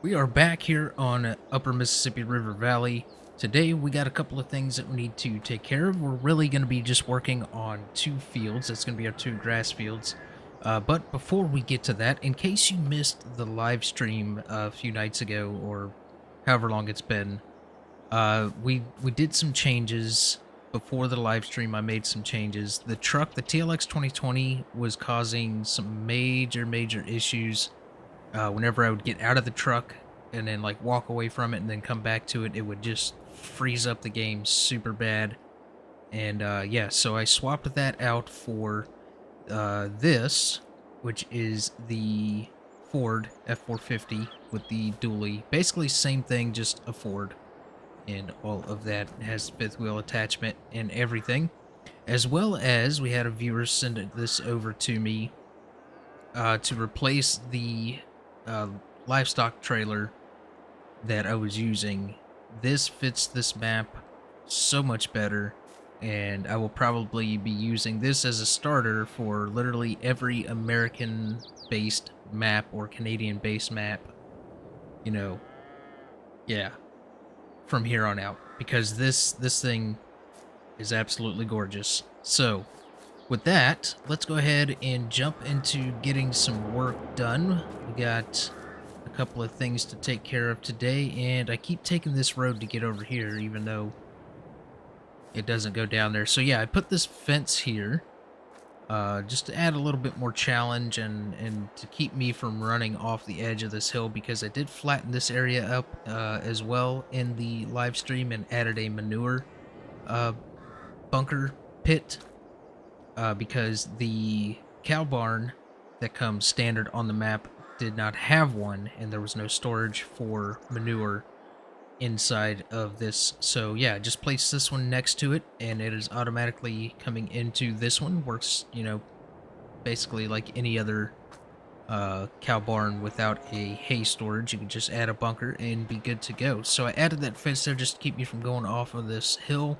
We are back here on Upper Mississippi River Valley. Today we got a couple of things that we need to take care of. We're really going to be just working on two fields. That's going to be our two grass fields. But before we get to that, in case you missed the live stream a few nights ago or however long it's been, we did some changes before the live stream. I made some changes. The truck, the TLX 2020, was causing some major issues. Whenever I would get out of the truck and then like walk away from it and then come back to it, it would just freeze up the game super bad. And yeah, so I swapped that out for this, which is the Ford F450 with the dually. Basically, same thing, just a Ford. And all of that has fifth wheel attachment and everything. As well as we had a viewer send this over to me to replace the uh, livestock trailer that I was using. This fits this map so much better, and I will probably be using this as a starter for literally every American-based map or Canadian-based map, you know, yeah, from here on out, because this thing is absolutely gorgeous. So, with that, let's go ahead and jump into getting some work done. We got a couple of things to take care of today, and I keep taking this road to get over here, even though it doesn't go down there. So yeah, I put this fence here, just to add a little bit more challenge and to keep me from running off the edge of this hill, because I did flatten this area up as well in the live stream and added a manure uh, bunker pit because the cow barn that comes standard on the map did not have one, and there was no storage for manure inside of this. So yeah, just place this one next to it, and it is automatically coming into this one. Works, basically like any other cow barn without a hay storage. You can just add a bunker and be good to go. So I added that fence there just to keep me from going off of this hill,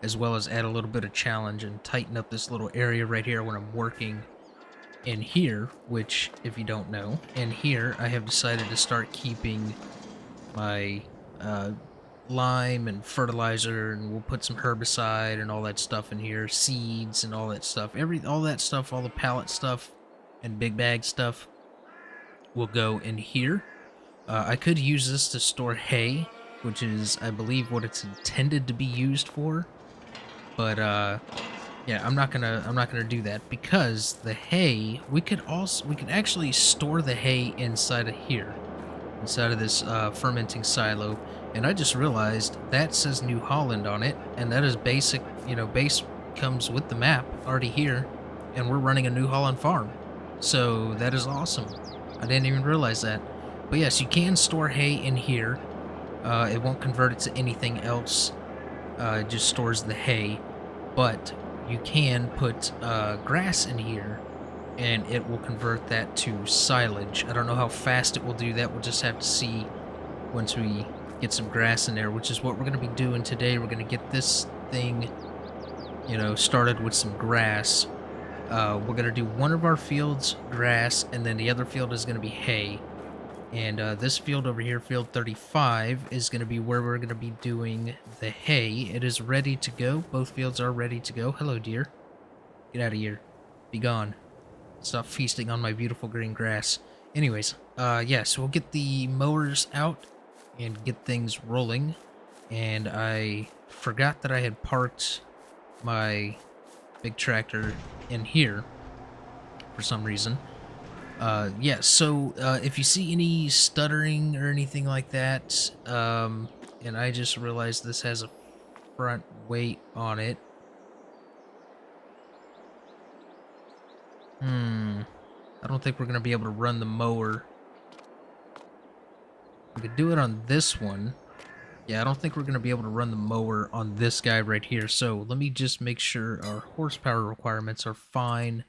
as well as add a little bit of challenge and tighten up this little area right here when I'm working in here, which, if you don't know, in here I have decided to start keeping my lime and fertilizer, and we'll put some herbicide and all that stuff in here, seeds and all that stuff. All that stuff, all the pallet stuff and big bag stuff will go in here. I could use this to store hay, which is, I believe, what it's intended to be used for. But yeah, I'm not gonna do that, because the hay, we could actually store the hay inside of here, inside of this fermenting silo. And I just realized that says New Holland on it, and that is basic. Base comes with the map already here, and we're running a New Holland farm, so that is awesome. I didn't even realize that. But yes, you can store hay in here. It won't convert it to anything else. It just stores the hay. But you can put grass in here, and it will convert that to silage. I don't know how fast it will do that. We'll just have to see once we get some grass in there, which is what we're going to be doing today. We're going to get this thing, started with some grass. We're going to do one of our fields grass, and then the other field is going to be hay. And this field over here, field 35, is going to be where we're going to be doing the hay. It is ready to go. Both fields are ready to go. Hello, deer. Get out of here. Be gone. Stop feasting on my beautiful green grass. Anyways, yeah, so we'll get the mowers out and get things rolling. And I forgot that I had parked my big tractor in here for some reason. Yeah, so if you see any stuttering or anything like that, and I just realized this has a front weight on it. I don't think we're going to be able to run the mower. We could do it on this one. Yeah, I don't think we're going to be able to run the mower on this guy right here. So let me just make sure our horsepower requirements are fine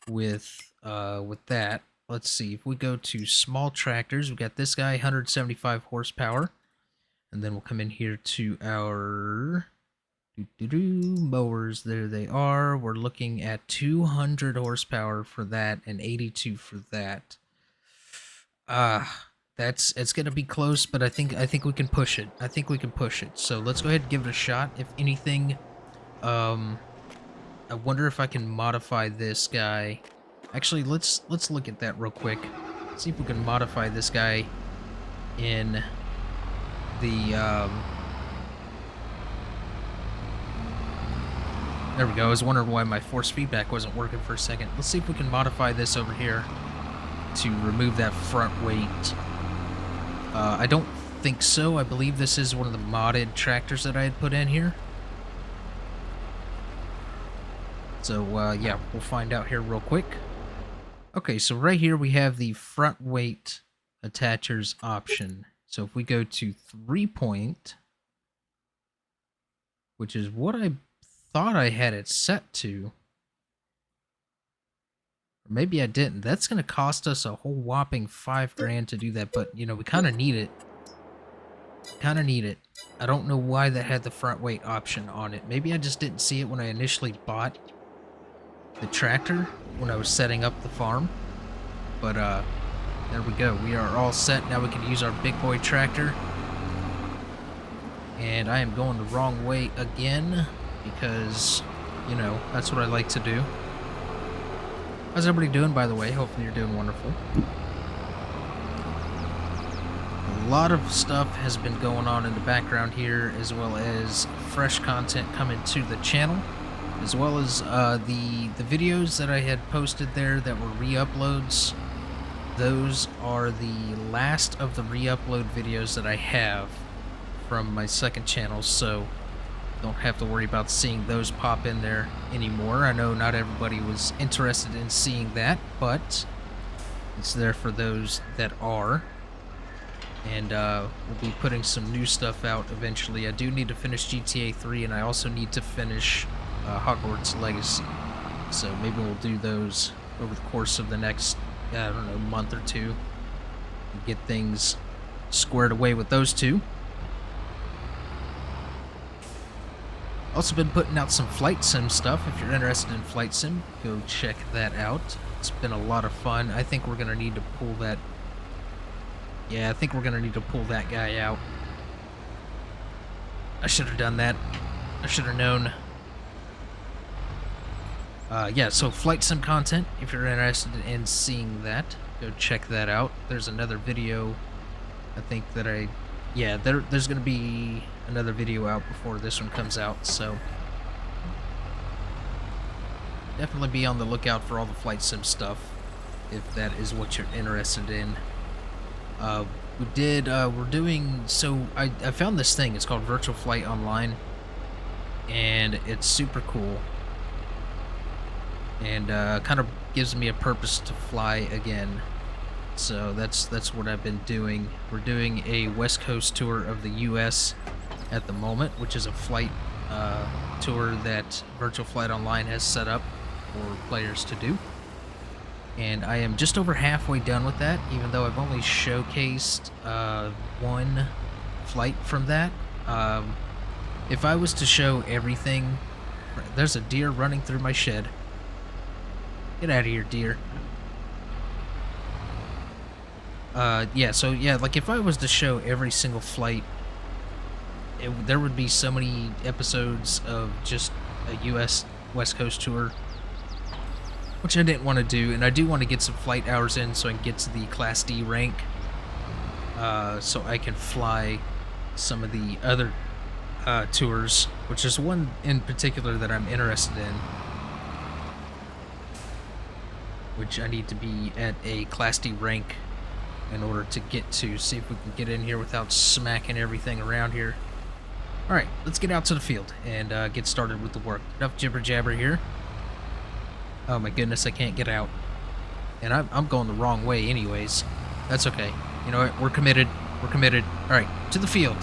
with that. Let's see, if we go to small tractors, we've got this guy, 175 horsepower. And then we'll come in here to our mowers. There they are. We're looking at 200 horsepower for that and 82 for that. it's gonna be close, but I think we can push it. I think we can push it. So let's go ahead and give it a shot. If anything, um, I wonder if I can modify this guy. Actually, let's look at that real quick. See if we can modify this guy in the there we go. I was wondering why my force feedback wasn't working for a second. Let's see if we can modify this over here to remove that front weight. I don't think so. I believe this is one of the modded tractors that I had put in here. So, yeah, we'll find out here real quick. Okay, so right here we have the front weight attachers option. So if we go to 3-point, which is what I thought I had it set to. Or maybe I didn't. That's going to cost us a whole whopping $5 grand to do that, but, you know, we kind of need it. I don't know why that had the front weight option on it. Maybe I just didn't see it when I initially bought the tractor when I was setting up the farm. But, there we go. We are all set. Now we can use our big boy tractor. And I am going the wrong way again because, you know, that's what I like to do. How's everybody doing, by the way? Hopefully you're doing wonderful. A lot of stuff has been going on in the background here, as well as fresh content coming to the channel, as well as the videos that I had posted there that were re-uploads. Those are the last of the re-upload videos that I have from my second channel, so don't have to worry about seeing those pop in there anymore. I know not everybody was interested in seeing that, but it's there for those that are. And we'll be putting some new stuff out eventually. I do need to finish GTA 3, and I also need to finish Hogwarts Legacy. So maybe we'll do those over the course of the next, I don't know, month or two. And get things squared away with those two. Also been putting out some flight sim stuff. If you're interested in flight sim, go check that out. It's been a lot of fun. I think we're going to need to pull that. Yeah, I think we're going to need to pull that guy out. I should have done that. I should have known. Yeah, so flight sim content, if you're interested in seeing that, go check that out. There's another video, I think that yeah, there's going to be another video out before this one comes out, so definitely be on the lookout for all the flight sim stuff, if that is what you're interested in. We're doing, so I found this thing, it's called Virtual Flight Online, and it's super cool, and kind of gives me a purpose to fly again. So that's what I've been doing. We're doing a West Coast tour of the U.S. at the moment, which is a flight tour that Virtual Flight Online has set up for players to do. And I am just over halfway done with that, even though I've only showcased one flight from that. If I was to show everything... There's a deer running through my shed. Get out of here, deer. Yeah, so yeah, like if I was to show every single flight, there would be so many episodes of just a U.S. West Coast tour, which I didn't want to do, and I do want to get some flight hours in so I can get to the Class D rank, so I can fly some of the other tours, which is one in particular that I'm interested in, which I need to be at a Class D rank in order to get to. See if we can get in here without smacking everything around here. Alright, let's get out to the field and get started with the work. Enough jibber jabber here. Oh my goodness, I can't get out. And I'm going the wrong way anyways. That's okay. You know what? We're committed. We're committed. Alright, to the field.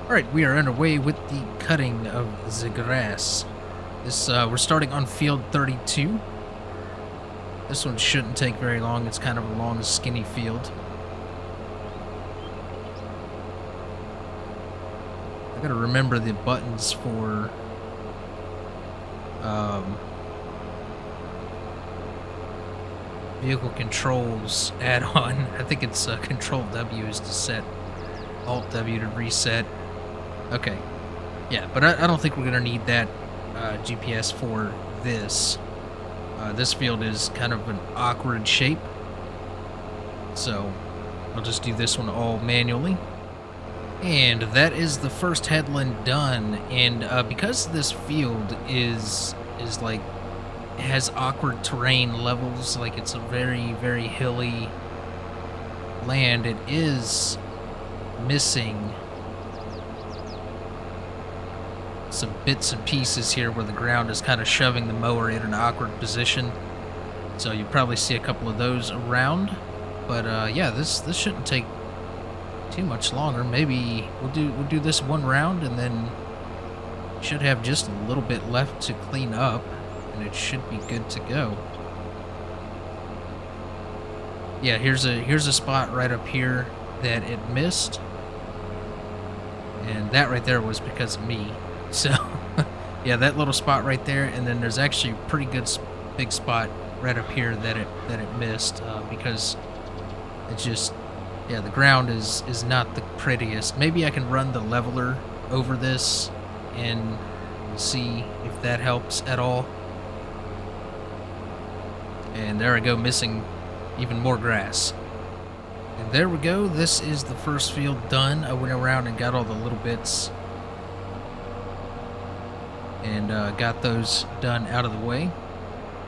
Alright, we are underway with the cutting of the grass. This, we're starting on field 32. This one shouldn't take very long. It's kind of a long, skinny field. I gotta remember the buttons for vehicle controls add-on. I think it's Control W is to set, Alt W to reset. Okay, yeah, but I don't think we're gonna need that GPS for this. This field is kind of an awkward shape, so I'll just do this one all manually. And that is the first headland done. And because this field is like, it has awkward terrain levels, like it's a very, very hilly land, it is missing some bits and pieces here where the ground is kind of shoving the mower in an awkward position. So you probably see a couple of those around. But yeah, this shouldn't take too much longer. Maybe we'll do this one round, and then should have just a little bit left to clean up, and it should be good to go. Yeah, here's a spot right up here that it missed, and that right there was because of me. So yeah, that little spot right there, and then there's actually a pretty good big spot right up here that it missed because it's just, yeah, the ground is not the prettiest. Maybe I can run the leveler over this and see if that helps at all. And there I go, missing even more grass. And there we go, this is the first field done. I went around and got all the little bits and got those done out of the way.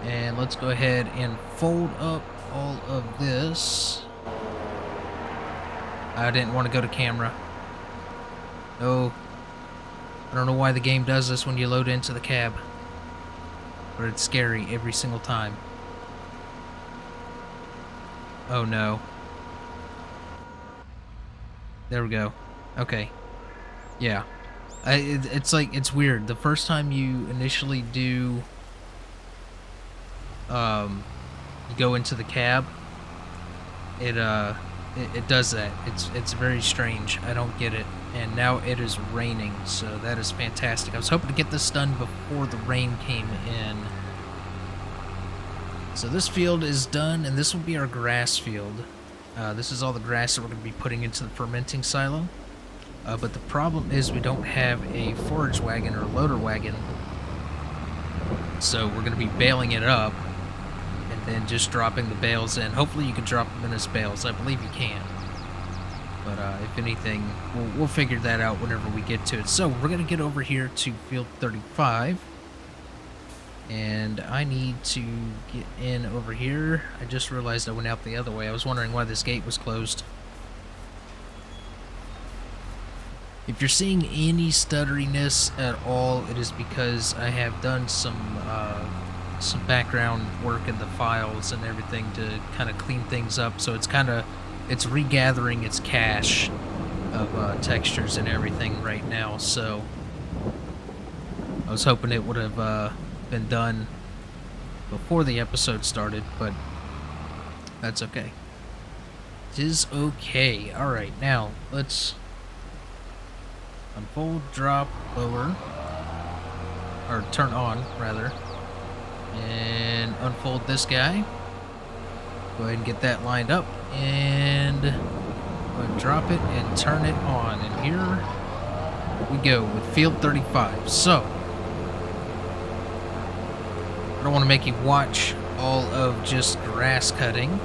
And let's go ahead and fold up all of this. I didn't want to go to camera. Oh, I don't know why the game does this when you load into the cab, but it's scary every single time. Oh no. There we go. Okay. Yeah. It's like, it's weird. The first time you initially do, you go into the cab, it does that. It's very strange. I don't get it. And now it is raining, so that is fantastic. I was hoping to get this done before the rain came in. So this field is done, and this will be our grass field. This is all the grass that we're going to be putting into the fermenting silo. But the problem is we don't have a forage wagon or loader wagon. So we're going to be baling it up and then just dropping the bales in. Hopefully you can drop them in as bales. I believe you can. But if anything, we'll figure that out whenever we get to it. So we're going to get over here to field 35. And I need to get in over here. I just realized I went out the other way. I was wondering why this gate was closed. If you're seeing any stutteriness at all, it is because I have done some background work in the files and everything to kind of clean things up. So it's regathering its cache of textures and everything right now. So I was hoping it would have been done before the episode started, but that's okay. It is okay. All right, now let's unfold, drop, lower, or turn on, rather, and unfold this guy. Go ahead and get that lined up, and go ahead and drop it and turn it on. And here we go with field 35. So, I don't want to make you watch all of just grass cutting.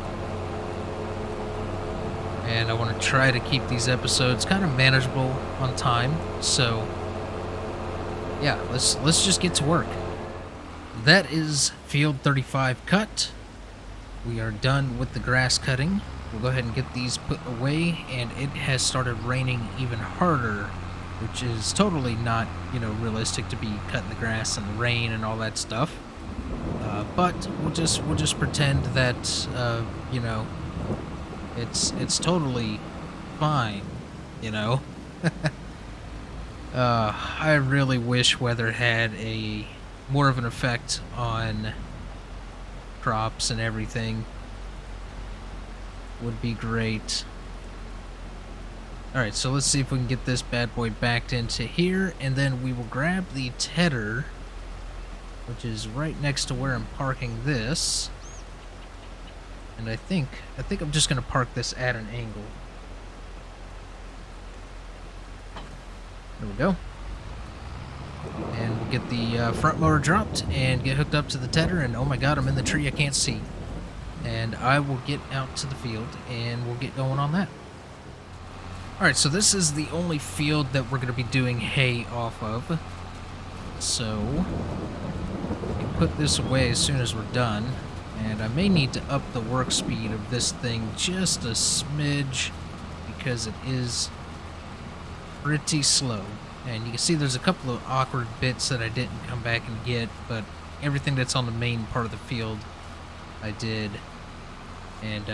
And I want to try to keep these episodes kind of manageable on time. So, yeah, let's just get to work. That is field 35 cut. We are done with the grass cutting. We'll go ahead and get these put away, and it has started raining even harder, which is totally not, realistic to be cutting the grass in the rain and all that stuff. But we'll just pretend that it's totally fine, I really wish weather had more of an effect on crops and everything. Would be great. Alright, so let's see if we can get this bad boy backed into here, and then we will grab the tedder, which is right next to where I'm parking this. And I think I'm just gonna park this at an angle. There we go. And we'll get the front mower dropped and get hooked up to the tedder, and oh my god, I'm in the tree, I can't see. And I will get out to the field and we'll get going on that. Alright, so this is the only field that we're going to be doing hay off of. So, we put this away as soon as we're done. And I may need to up the work speed of this thing just a smidge, because it is pretty slow. And you can see there's a couple of awkward bits that I didn't come back and get, but everything that's on the main part of the field I did. And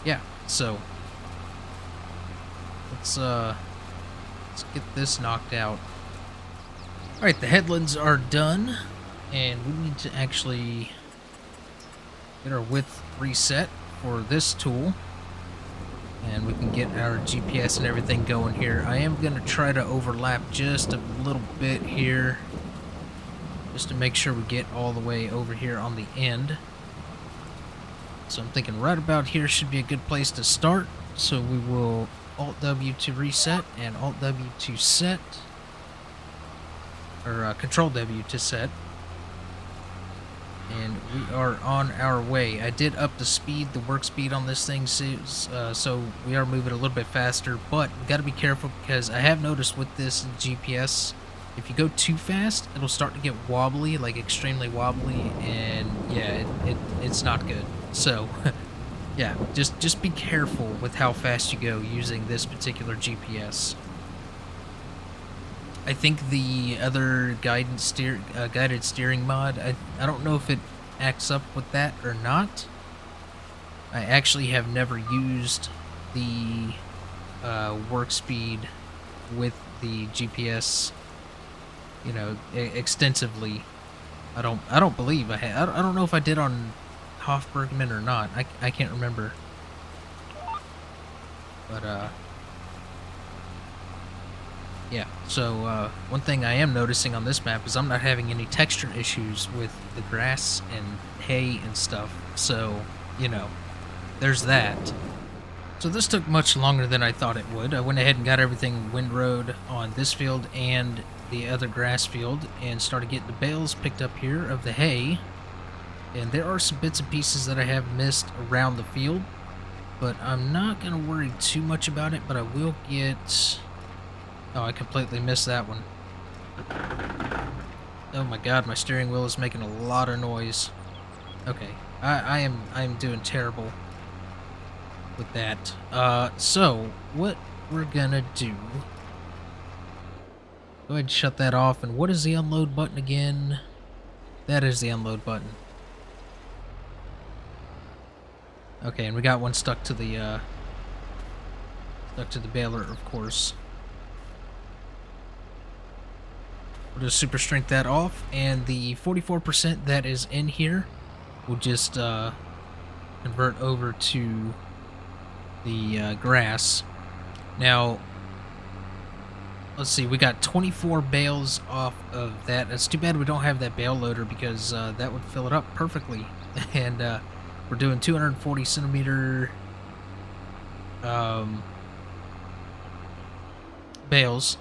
yeah, so let's get this knocked out. Alright, the headlands are done, and we need to actually get our width reset for this tool, and we can get our GPS and everything going here. I am going to try to overlap just a little bit here, just to make sure we get all the way over here on the end. So I'm thinking right about here should be a good place to start. So we will Alt-W to reset and Alt-W to set, or Control-W to set. And we are on our way. I did up the speed, the work speed on this thing, so we are moving a little bit faster, but we got to be careful, because I have noticed with this GPS, if you go too fast, it'll start to get wobbly, like extremely wobbly, and yeah, it's not good. So, yeah, just be careful with how fast you go using this particular GPS. I think the other guided steering mod, I don't know if it acts up with that or not. I actually have never used the work speed with the GPS, you know, extensively. I don't believe I had. I don't know if I did on Hofbergman or not. I can't remember. But yeah, so one thing I am noticing on this map is I'm not having any texture issues with the grass and hay and stuff, so, you know, there's that. So this took much longer than I thought it would. I went ahead and got everything windrowed on this field and the other grass field, and started getting the bales picked up here of the hay. And there are some bits and pieces that I have missed around the field, but I'm not going to worry too much about it, but I will get... Oh, I completely missed that one. Oh my god, my steering wheel is making a lot of noise. Okay, I am doing terrible with that. So, what we're gonna do... Go ahead and shut that off, and what is the unload button again? That is the unload button. Okay, and we got one stuck to the baler, of course. We'll just super strength that off, and the 44% that is in here will just convert over to the grass. Now, let's see, we got 24 bales off of that. It's too bad we don't have that bale loader, because that would fill it up perfectly. And we're doing 240 centimeter bales.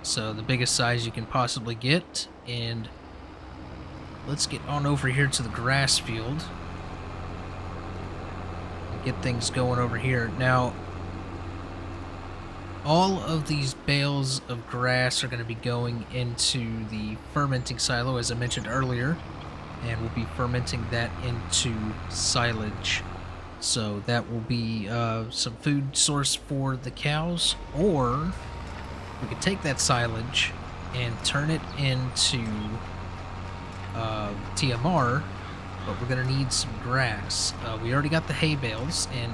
So the biggest size you can possibly get. And let's get on over here to the grass field and get things going over here. Now, all of these bales of grass are going to be going into the fermenting silo, as I mentioned earlier, and we'll be fermenting that into silage. So that will be some food source for the cows, or we could take that silage and turn it into TMR, but we're going to need some grass. We already got the hay bales, and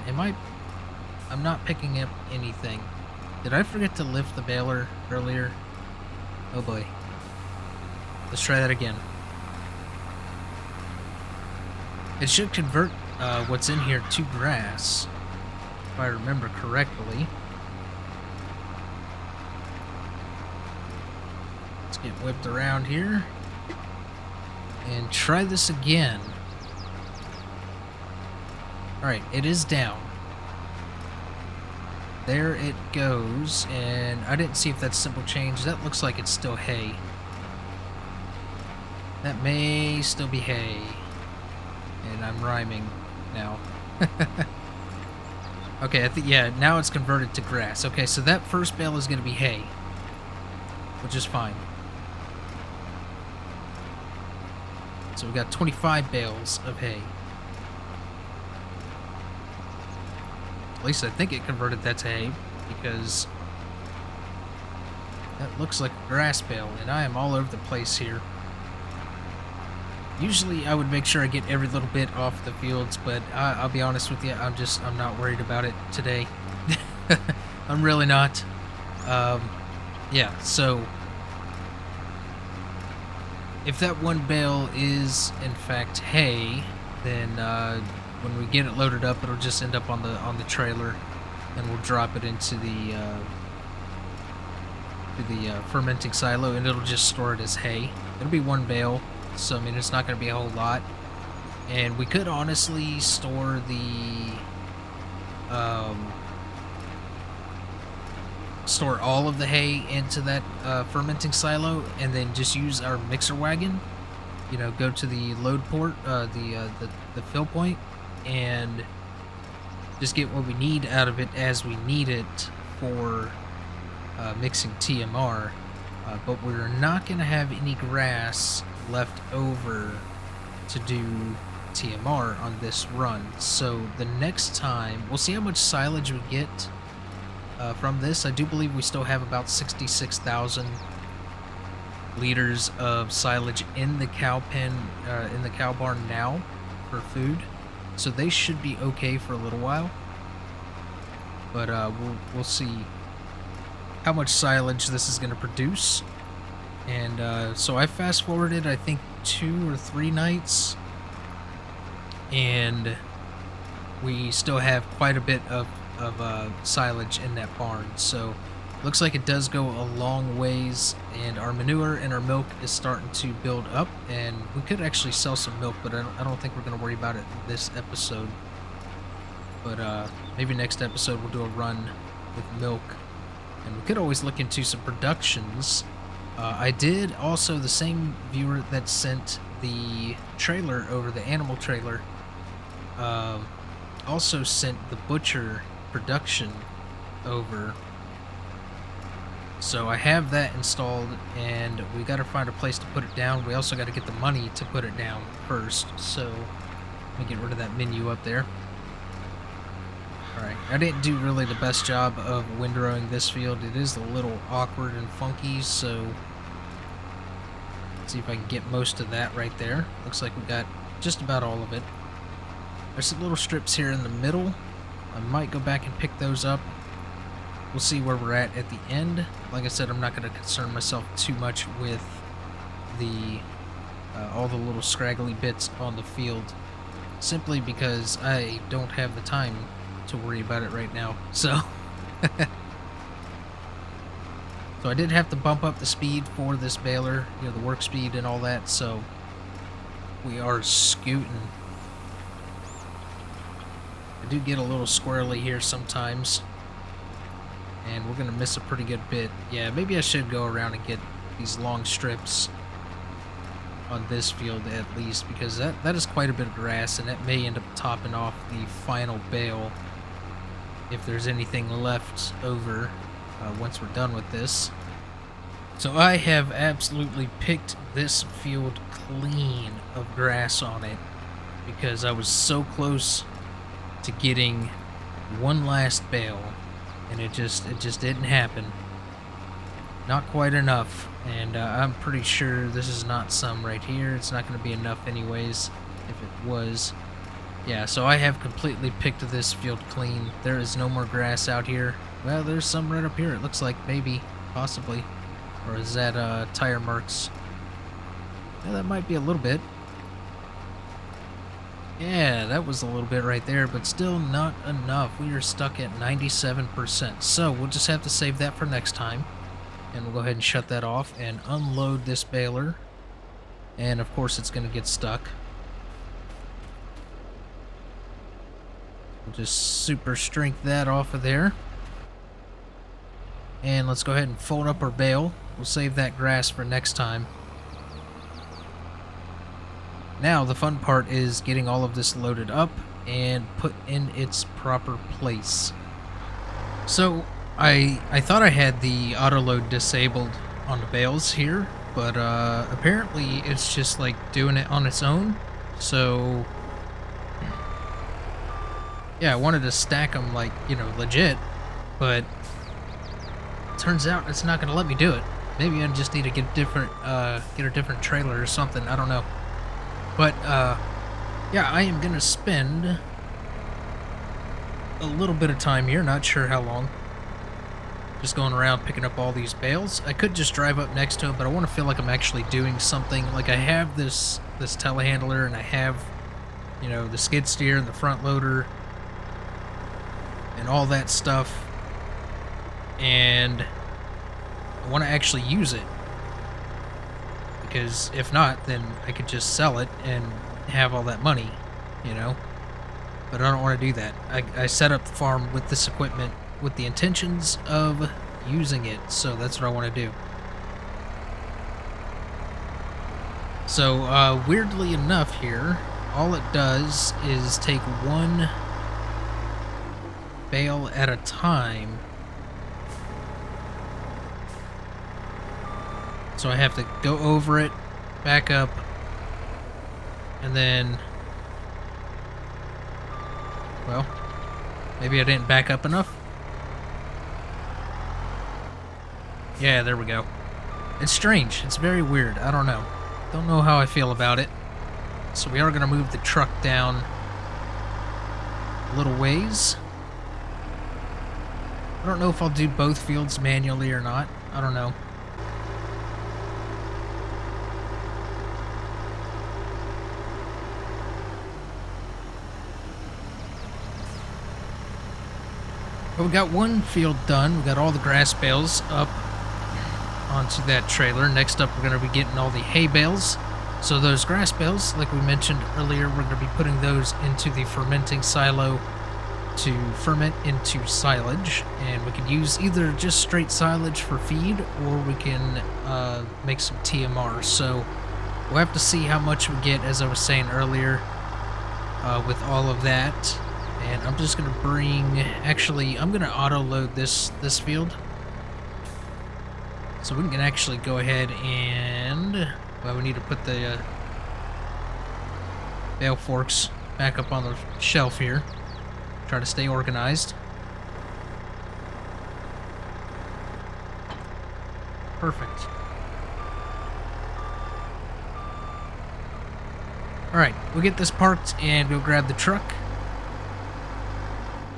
I'm not picking up anything. Did I forget to lift the baler earlier? Oh boy. Let's try that again. It should convert what's in here to grass, if I remember correctly. Let's get whipped around here and try this again. Alright, it is down. There it goes, and I didn't see if that's simple change. That looks like it's still hay. That may still be hay. And I'm rhyming now. Okay, yeah, now it's converted to grass. Okay, so that first bale is going to be hay, which is fine. So we got 25 bales of hay. At least I think it converted that to hay, because that looks like a grass bale, and I am all over the place here. Usually I would make sure I get every little bit off the fields, but I'll be honest with you, I'm not worried about it today. I'm really not. Yeah, so if that one bale is in fact hay, then when we get it loaded up, it'll just end up on the trailer, and we'll drop it into the fermenting silo, and it'll just store it as hay. It'll be one bale. So, I mean, it's not going to be a whole lot. And we could honestly store store all of the hay into that fermenting silo, and then just use our mixer wagon. You know, go to the load port, the fill point, and just get what we need out of it as we need it for mixing TMR. But we're not going to have any grass left over to do TMR on this run. So the next time, we'll see how much silage we get from this. I do believe we still have about 66,000 liters of silage in the cow pen, in the cow barn now for food. So they should be okay for a little while. But we'll see how much silage this is going to produce. And so I fast forwarded, I think, 2 or 3 nights, and we still have quite a bit of silage in that barn. So looks like it does go a long ways, and our manure and our milk is starting to build up, and we could actually sell some milk, but I don't think we're going to worry about it in this episode. But maybe next episode we'll do a run with milk, and we could always look into some productions. I did also, the same viewer that sent the trailer over, the animal trailer, also sent the butcher production over. So I have that installed, and we got to find a place to put it down. We also got to get the money to put it down first. So let me get rid of that menu up there. Alright, I didn't do really the best job of windrowing this field. It is a little awkward and funky, so let's see if I can get most of that right there. Looks like we got just about all of it. There's some little strips here in the middle. I might go back and pick those up. We'll see where we're at the end. Like I said, I'm not going to concern myself too much with the all the little scraggly bits on the field, simply because I don't have the time to worry about it right now. So so I did have to bump up the speed for this baler, you know, the work speed and all that, so we are scooting. I do get a little squirrely here sometimes, and we're gonna miss a pretty good bit. Yeah, maybe I should go around and get these long strips on this field at least, because that is quite a bit of grass, and that may end up topping off the final bale if there's anything left over once we're done with this. So I have absolutely picked this field clean of grass on it, because I was so close to getting one last bale, and it just didn't happen. Not quite enough, and I'm pretty sure this is not some right here. It's not going to be enough anyways if it was. Yeah, so I have completely picked this field clean. There is no more grass out here. Well, there's some right up here, it looks like, maybe, possibly. Or is that tire marks? Yeah, that might be a little bit. Yeah, that was a little bit right there, but still not enough. We are stuck at 97%. So we'll just have to save that for next time. And we'll go ahead and shut that off and unload this baler. And of course it's going to get stuck. Just super strength that off of there. And let's go ahead and fold up our bale. We'll save that grass for next time. Now the fun part is getting all of this loaded up and put in its proper place. So I thought I had the auto load disabled on the bales here, but apparently it's just like doing it on its own. So yeah, I wanted to stack them like, you know, legit, but turns out it's not going to let me do it. Maybe I just need to get a different trailer or something. I don't know. But yeah, I am going to spend a little bit of time here, not sure how long, just going around picking up all these bales. I could just drive up next to it, but I want to feel like I'm actually doing something. Like I have this telehandler, and I have, you know, the skid steer and the front loader and all that stuff, and I want to actually use it, because if not, then I could just sell it and have all that money, you know. But I don't want to do that. I set up the farm with this equipment with the intentions of using it, so that's what I want to do. So weirdly enough here, all it does is take one bale at a time. So I have to go over it, back up, and then, well, maybe I didn't back up enough. Yeah, there we go. It's strange. It's very weird. I don't know. Don't know how I feel about it. So we are going to move the truck down a little ways. I don't know if I'll do both fields manually or not. I don't know. But we got one field done. We got all the grass bales up onto that trailer. Next up, we're going to be getting all the hay bales. So those grass bales, like we mentioned earlier, we're going to be putting those into the fermenting silo to ferment into silage. And we could use either just straight silage for feed, or we can make some TMR. So we'll have to see how much we get, as I was saying earlier, with all of that. And I'm just going to bring... Actually, I'm going to auto-load this field. So we can actually go ahead and... Well, we need to put the bale forks back up on the shelf here. Try to stay organized. Perfect. Alright, we'll get this parked and go grab the truck.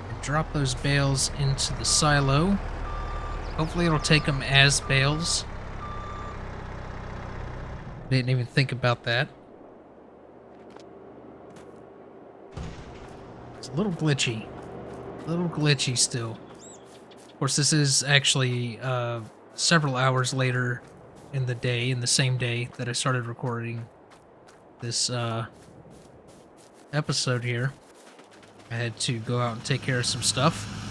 And drop those bales into the silo. Hopefully it'll take them as bales. Didn't even think about that. It's a little glitchy. A little glitchy still. Of course, this is actually several hours later in the day, in the same day that I started recording this episode here. I had to go out and take care of some stuff.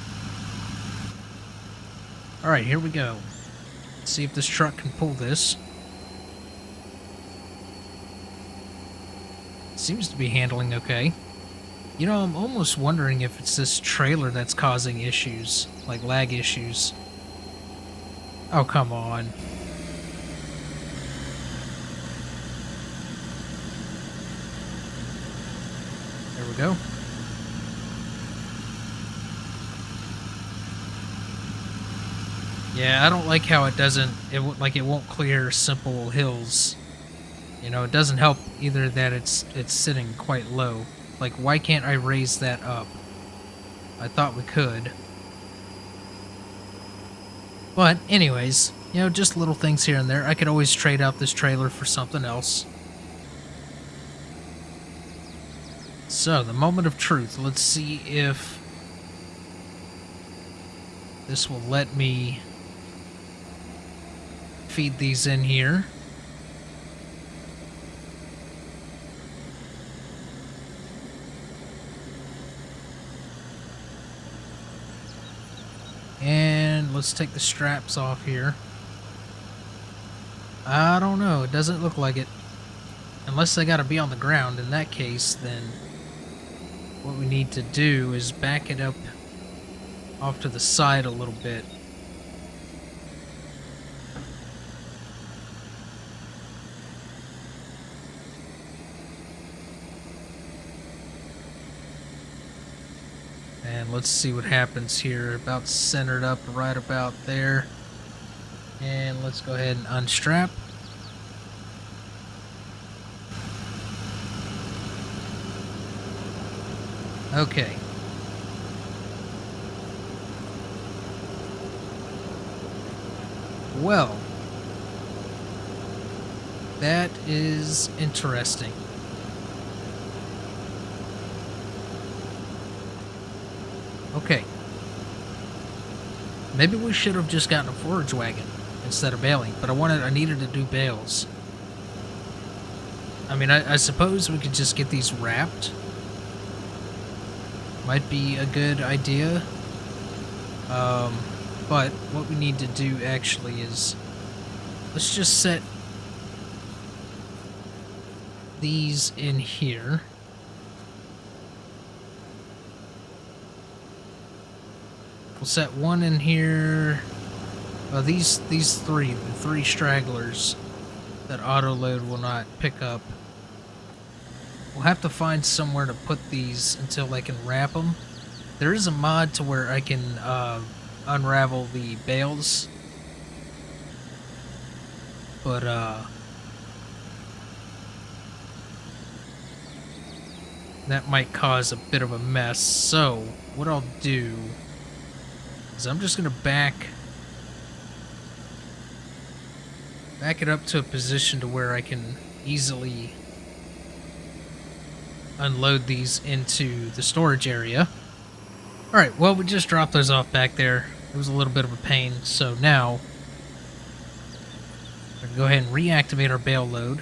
Alright, here we go. Let's see if this truck can pull this. Seems to be handling okay. You know, I'm almost wondering if it's this trailer that's causing issues, like lag issues. Oh, come on. There we go. Yeah, I don't like how it doesn't, it won't clear simple hills. You know, it doesn't help either that it's sitting quite low. Like, why can't I raise that up? I thought we could. But anyways, you know, just little things here and there. I could always trade out this trailer for something else. So, the moment of truth. Let's see if this will let me feed these in here. let's take the straps off here. I don't know. It doesn't look like it. Unless they gotta be on the ground. In that case, then what we need to do is back it up off to the side a little bit. And let's see what happens here. About centered up right about there. And let's go ahead and unstrap. Okay. Well, that is interesting. Okay. Maybe we should have just gotten a forage wagon instead of baling, but I needed to do bales. I mean, I suppose we could just get these wrapped. Might be a good idea. But what we need to do actually is, let's just set these in here. We'll set one in here. Well, these three, the three stragglers that auto load will not pick up. We'll have to find somewhere to put these until I can wrap them. There is a mod to where I can unravel the bales, but that might cause a bit of a mess. So what I'll do is I'm just gonna back it up to a position to where I can easily unload these into the storage area. Alright, well, we just dropped those off back there. It was a little bit of a pain, so now we can go ahead and reactivate our bale load.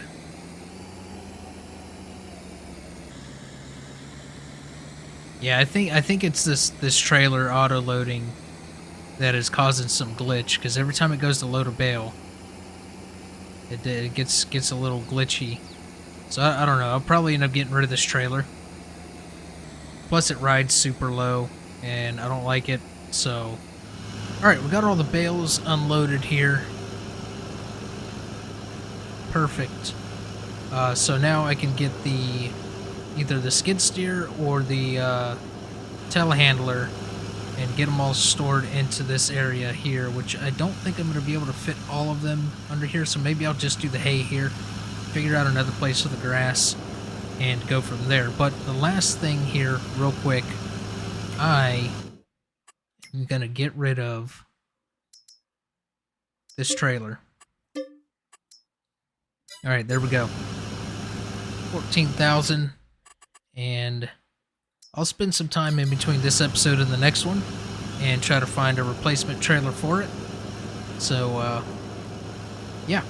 Yeah, I think it's this trailer auto loading that is causing some glitch, because every time it goes to load a bale, it gets a little glitchy. So I don't know. I'll probably end up getting rid of this trailer. Plus, it rides super low, and I don't like it. So, all right, we got all the bales unloaded here. Perfect. So now I can get either the skid steer or the telehandler and get them all stored into this area here, which I don't think I'm going to be able to fit all of them under here. So maybe I'll just do the hay here, figure out another place for the grass, and go from there. But the last thing here, real quick, I am going to get rid of this trailer. Alright, there we go. 14,000. And I'll spend some time in between this episode and the next one and try to find a replacement trailer for it. So, yeah.